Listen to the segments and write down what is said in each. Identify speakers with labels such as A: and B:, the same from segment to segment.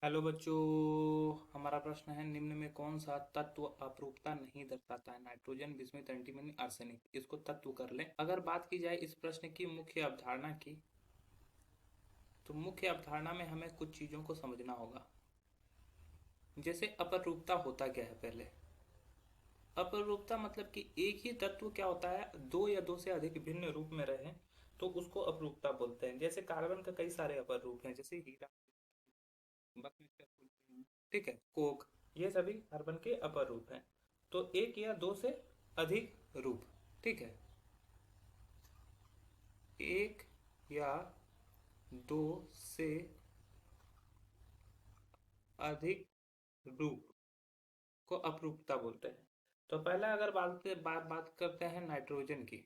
A: Hello बच्चों। हमारा प्रश्न है, निम्न में कौन सा तत्व अपरूपता नहीं दर्शाता है? Nitrogen, bismuth, antimony, arsenic. इसको तत्व कर ले। अगर बात की जाए इस प्रश्न की मुख्य अवधारणा की, तो मुख्य अवधारणा में हमें कुछ चीजों को समझना होगा। जैसे अपरूपता होता क्या है पहले। अपरूपता मतलब कि एक ही तत्व क्या होता है, दो या दो से अधिक भिन्न रूप में रहे तो उसको अपरूपता बोलते हैं। जैसे कार्बन का कई सारे अपरूप हैं, जैसे हीरा, ठीक है, कोक, ये सभी कार्बन के अपर रूप हैं। तो एक या दो से अधिक रूप, ठीक है, एक या दो से अधिक रूप को अपरूपता बोलते हैं। तो पहला अगर बात करते हैं नाइट्रोजन की।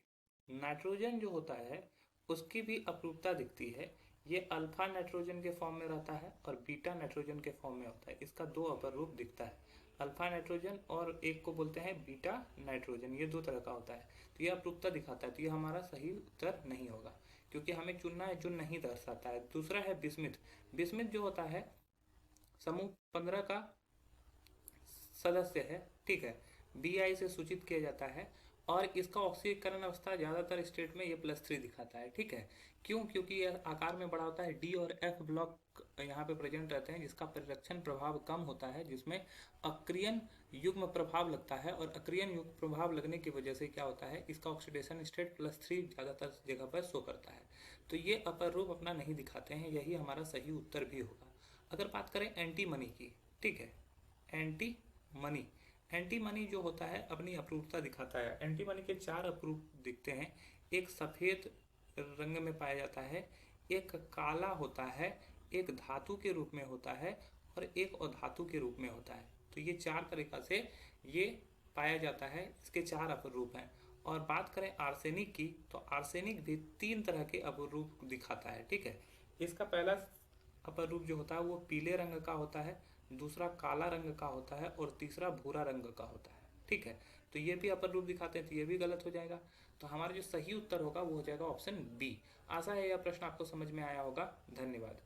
A: नाइट्रोजन जो होता है उसकी भी अपरूपता दिखती है। ये अल्फा नाइट्रोजन के फॉर्म में रहता है और बीटा नाइट्रोजन के फॉर्म में होता है। इसका दो अपर रूप दिखता है, अल्फा नाइट्रोजन और एक को बोलते हैं बीटा नाइट्रोजन। ये दो तरह का होता है। तो ये अपरूपता दिखाता है। तो ये हमारा सही उत्तर नहीं होगा, क्योंकि हमें चुनना है जो नहीं दर्शाता है। दूसरा है बिस्मिथ। बिस्मिथ जो होता है समूह 15 का सदस्य है, ठीक है, Bi से सूचित किया जाता है। और इसका ऑक्सीकरण अवस्था ज़्यादातर स्टेट में ये +3 दिखाता है, ठीक है। क्यों? क्योंकि यह आकार में बड़ा होता है। डी और एफ ब्लॉक यहाँ पे प्रेजेंट रहते हैं, जिसका परिरक्षण प्रभाव कम होता है, जिसमें अक्रियन युग्म प्रभाव लगता है। और अक्रियन युग्म प्रभाव लगने की वजह से क्या होता है, इसका ऑक्सीडेशन स्टेट +3 ज़्यादातर जगह पर शो करता है। तो ये अपर रूप अपना नहीं दिखाते हैं, यही हमारा सही उत्तर भी होगा। अगर बात करें एंटी मनी की, ठीक है, एंटी मनी। एंटी मनी जो होता है अपनी अपरूपता दिखाता है। एंटी मनी के चार अपरूप दिखते हैं। एक सफ़ेद रंग में पाया जाता है, एक काला होता है, एक धातु के रूप में होता है और एक अधातु के रूप में होता है। तो ये चार तरीका से ये पाया जाता है। इसके चार अपरूप हैं। और बात करें आर्सेनिक की, तो आर्सेनिक भी तीन तरह के अपरूप दिखाता है, ठीक है। इसका पहला अपर रूप जो होता है वो पीले रंग का होता है, दूसरा काला रंग का होता है और तीसरा भूरा रंग का होता है, ठीक है। तो ये भी अपर रूप दिखाते हैं, तो ये भी गलत हो जाएगा। तो हमारा जो सही उत्तर होगा वो हो जाएगा ऑप्शन बी। आशा है यह प्रश्न आपको समझ में आया होगा। धन्यवाद।